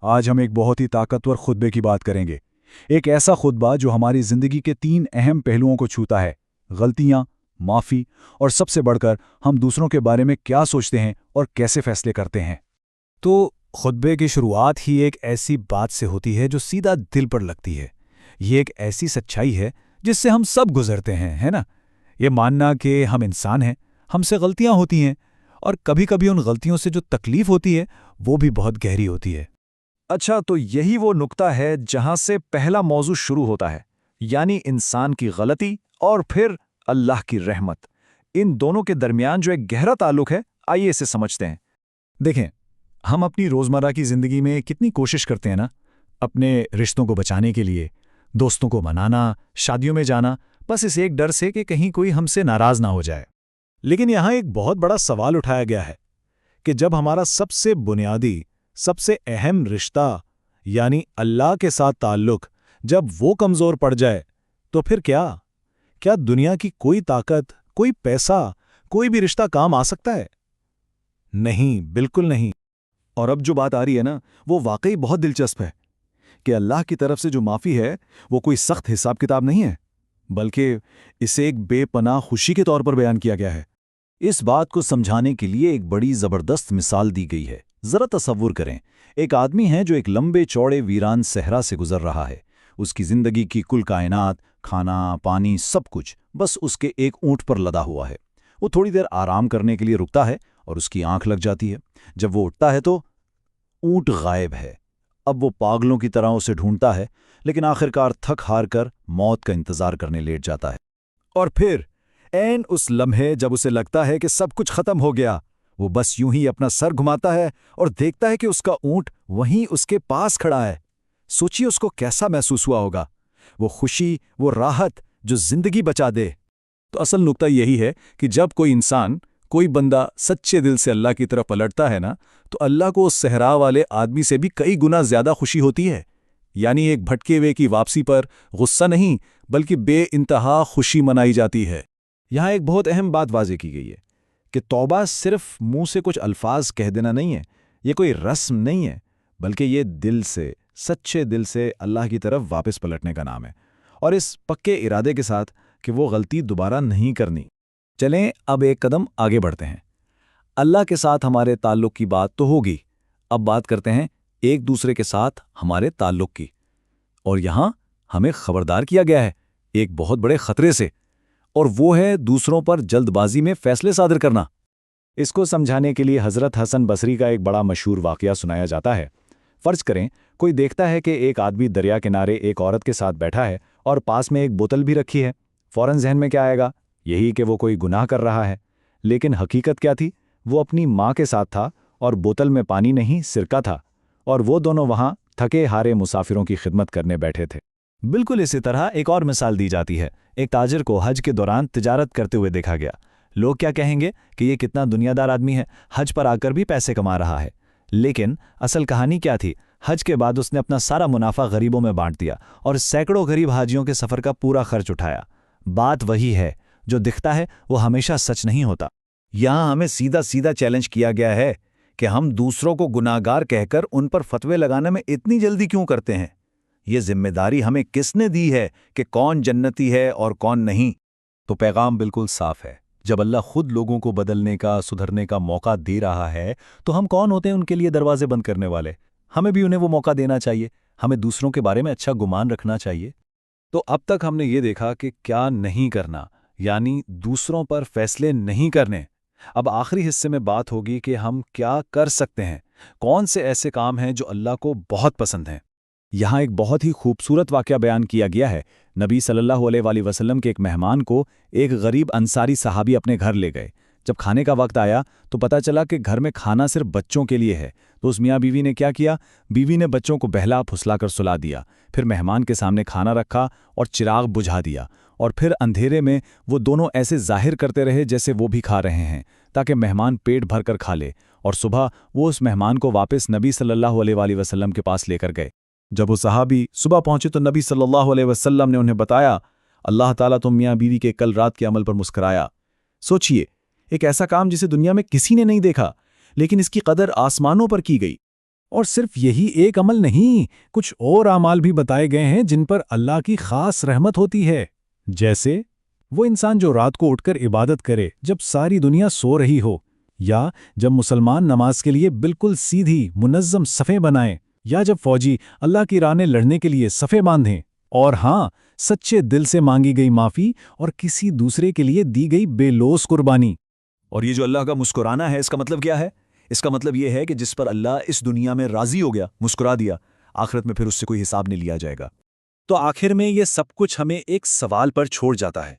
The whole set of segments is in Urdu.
آج ہم ایک بہت ہی طاقتور خطبے کی بات کریں گے۔ ایک ایسا خطبہ جو ہماری زندگی کے 3 اہم پہلوؤں کو چھوتا ہے: غلطیاں، معافی اور سب سے بڑھ کر ہم دوسروں کے بارے میں کیا سوچتے ہیں اور کیسے فیصلے کرتے ہیں۔ تو خطبے کی شروعات ہی ایک ایسی بات سے ہوتی ہے جو سیدھا دل پر لگتی ہے۔ یہ ایک ایسی سچائی ہے جس سے ہم سب گزرتے ہیں، ہے نا؟ یہ ماننا کہ ہم انسان ہیں، ہم سے غلطیاں ہوتی ہیں، اور کبھی کبھی ان غلطیوں سے جو تکلیف ہوتی ہے وہ بھی بہت گہری ہوتی ہے۔ اچھا، تو یہی وہ نقطہ ہے جہاں سے پہلا موضوع شروع ہوتا ہے، یعنی انسان کی غلطی اور پھر اللہ کی رحمت۔ ان دونوں کے درمیان جو ایک گہرا تعلق ہے، آئیے اسے سمجھتے ہیں۔ دیکھیں، ہم اپنی روزمرہ کی زندگی میں کتنی کوشش کرتے ہیں نا، اپنے رشتوں کو بچانے کے لیے، دوستوں کو منانا، شادیوں میں جانا، بس اس ایک ڈر سے کہ کہیں کوئی ہم سے ناراض نہ ہو جائے۔ لیکن یہاں ایک بہت بڑا سوال اٹھایا گیا ہے کہ جب ہمارا سب سے بنیادی، سب سے اہم رشتہ یعنی اللہ کے ساتھ تعلق جب وہ کمزور پڑ جائے تو پھر کیا دنیا کی کوئی طاقت، کوئی پیسہ، کوئی بھی رشتہ کام آ سکتا ہے؟ نہیں، بالکل نہیں۔ اور اب جو بات آ رہی ہے نا، وہ واقعی بہت دلچسپ ہے کہ اللہ کی طرف سے جو معافی ہے وہ کوئی سخت حساب کتاب نہیں ہے، بلکہ اسے ایک بے پناہ خوشی کے طور پر بیان کیا گیا ہے۔ اس بات کو سمجھانے کے لیے ایک بڑی زبردست مثال دی گئی ہے۔ ذرا تصور کریں، ایک آدمی ہے جو ایک لمبے چوڑے ویران صحرا سے گزر رہا ہے۔ اس کی زندگی کی کل کائنات، کھانا، پانی، سب کچھ بس اس کے ایک اونٹ پر لدا ہوا ہے۔ وہ تھوڑی دیر آرام کرنے کے لیے رکتا ہے اور اس کی آنکھ لگ جاتی ہے۔ جب وہ اٹھتا ہے تو اونٹ غائب ہے۔ اب وہ پاگلوں کی طرح اسے ڈھونڈتا ہے، لیکن آخرکار تھک ہار کر موت کا انتظار کرنے لیٹ جاتا ہے۔ اور پھر عین اس لمحے جب اسے لگتا ہے کہ سب کچھ ختم ہو گیا، وہ بس یوں ہی اپنا سر گھماتا ہے اور دیکھتا ہے کہ اس کا اونٹ وہیں اس کے پاس کھڑا ہے۔ سوچیے اس کو کیسا محسوس ہوا ہوگا، وہ خوشی، وہ راحت جو زندگی بچا دے۔ تو اصل نقطہ یہی ہے کہ جب کوئی انسان، کوئی بندہ سچے دل سے اللہ کی طرف پلٹتا ہے نا، تو اللہ کو اس صحرا والے آدمی سے بھی کئی گنا زیادہ خوشی ہوتی ہے۔ یعنی ایک بھٹکے ہوئے کی واپسی پر غصہ نہیں، بلکہ بے انتہا خوشی منائی جاتی ہے۔ یہاں ایک بہت اہم بات واضح کی گئی ہے کہ توبہ صرف منہ سے کچھ الفاظ کہہ دینا نہیں ہے، یہ کوئی رسم نہیں ہے، بلکہ یہ دل سے، سچے دل سے اللہ کی طرف واپس پلٹنے کا نام ہے، اور اس پکے ارادے کے ساتھ کہ وہ غلطی دوبارہ نہیں کرنی۔ چلیں اب ایک قدم آگے بڑھتے ہیں۔ اللہ کے ساتھ ہمارے تعلق کی بات تو ہوگی، اب بات کرتے ہیں ایک دوسرے کے ساتھ ہمارے تعلق کی۔ اور یہاں ہمیں خبردار کیا گیا ہے ایک بہت بڑے خطرے سے، اور وہ ہے دوسروں پر جلد بازی میں فیصلے صادر کرنا۔ اس کو سمجھانے کے لیے حضرت حسن بصری کا ایک بڑا مشہور واقعہ سنایا جاتا ہے۔ فرض کریں کوئی دیکھتا ہے کہ ایک آدمی دریا کنارے ایک عورت کے ساتھ بیٹھا ہے اور پاس میں ایک بوتل بھی رکھی ہے۔ فوراً ذہن میں کیا آئے گا؟ یہی کہ وہ کوئی گناہ کر رہا ہے۔ لیکن حقیقت کیا تھی؟ وہ اپنی ماں کے ساتھ تھا، اور بوتل میں پانی نہیں، سرکہ تھا، اور وہ دونوں وہاں تھکے ہارے مسافروں کی خدمت کرنے بیٹھے تھے۔ بالکل اسی طرح ایک اور مثال دی جاتی ہے۔ ایک تاجر کو حج کے دوران تجارت کرتے ہوئے دیکھا گیا۔ لوگ کیا کہیں گے کہ یہ کتنا دنیا دار آدمی ہے، حج پر آ کر بھی پیسے کما رہا ہے۔ لیکن اصل کہانی کیا تھی؟ حج کے بعد اس نے اپنا سارا منافع غریبوں میں بانٹ دیا اور سینکڑوں غریب حاجیوں کے سفر کا پورا خرچ اٹھایا۔ بات وہی ہے، جو دکھتا ہے وہ ہمیشہ سچ نہیں ہوتا۔ یہاں ہمیں سیدھا سیدھا چیلنج کیا گیا ہے کہ ہم دوسروں کو گناہگار کہہ کر ان پر فتوے لگانے میں اتنی جلدی کیوں کرتے ہیں؟ یہ ذمہ داری ہمیں کس نے دی ہے کہ کون جنتی ہے اور کون نہیں؟ تو پیغام بالکل صاف ہے۔ جب اللہ خود لوگوں کو بدلنے کا، سدھرنے کا موقع دے رہا ہے، تو ہم کون ہوتے ہیں ان کے لیے دروازے بند کرنے والے؟ ہمیں بھی انہیں وہ موقع دینا چاہیے، ہمیں دوسروں کے بارے میں اچھا گمان رکھنا چاہیے۔ تو اب تک ہم نے یہ دیکھا کہ کیا نہیں کرنا، یعنی دوسروں پر فیصلے نہیں کرنے۔ اب آخری حصے میں بات ہوگی کہ ہم کیا کر سکتے ہیں، کون سے ایسے کام ہیں جو اللہ کو بہت پسند ہیں۔ یہاں ایک بہت ہی خوبصورت واقعہ بیان کیا گیا ہے۔ نبی صلی اللہ علیہ وآلہ وسلم کے ایک مہمان کو ایک غریب انصاری صحابی اپنے گھر لے گئے۔ جب کھانے کا وقت آیا تو پتہ چلا کہ گھر میں کھانا صرف بچوں کے لیے ہے۔ تو اس میاں بیوی نے کیا کیا؟ بیوی نے بچوں کو بہلا پھسلا کر سلا دیا، پھر مہمان کے سامنے کھانا رکھا اور چراغ بجھا دیا، اور پھر اندھیرے میں وہ دونوں ایسے ظاہر کرتے رہے جیسے وہ بھی کھا رہے ہیں، تاکہ مہمان پیٹ بھر کر کھا لے۔ اور صبح وہ اس مہمان کو واپس نبی صلی اللہ علیہ وآلہ وسلم کے پاس لے کر گئے۔ جب وہ صحابی صبح پہنچے تو نبی صلی اللہ علیہ وسلم نے انہیں بتایا، اللہ تعالیٰ تم میاں بیوی کے کل رات کے عمل پر مسکرایا۔ سوچئے، ایک ایسا کام جسے دنیا میں کسی نے نہیں دیکھا، لیکن اس کی قدر آسمانوں پر کی گئی۔ اور صرف یہی ایک عمل نہیں، کچھ اور اعمال بھی بتائے گئے ہیں جن پر اللہ کی خاص رحمت ہوتی ہے۔ جیسے وہ انسان جو رات کو اٹھ کر عبادت کرے جب ساری دنیا سو رہی ہو، یا جب مسلمان نماز کے لیے بالکل سیدھی منظم صفیں بنائیں، یا جب فوجی اللہ کی راہ میں لڑنے کے لیے صفیں باندھیں، اور ہاں، سچے دل سے مانگی گئی معافی اور کسی دوسرے کے لیے دی گئی بے لوث قربانی۔ اور یہ جو اللہ کا مسکرانا ہے، اس کا مطلب کیا ہے؟ اس کا مطلب یہ ہے کہ جس پر اللہ اس دنیا میں راضی ہو گیا، مسکرا دیا، آخرت میں پھر اس سے کوئی حساب نہیں لیا جائے گا۔ تو آخر میں یہ سب کچھ ہمیں ایک سوال پر چھوڑ جاتا ہے۔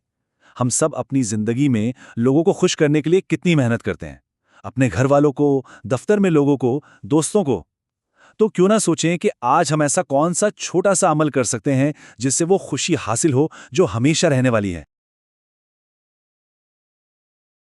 ہم سب اپنی زندگی میں لوگوں کو خوش کرنے کے لیے کتنی محنت کرتے ہیں، اپنے گھر والوں کو، دفتر میں لوگوں کو، دوستوں کو۔ تو کیوں نہ سوچیں کہ آج ہم ایسا کون سا چھوٹا سا عمل کر سکتے ہیں جس سے وہ خوشی حاصل ہو جو ہمیشہ رہنے والی ہے۔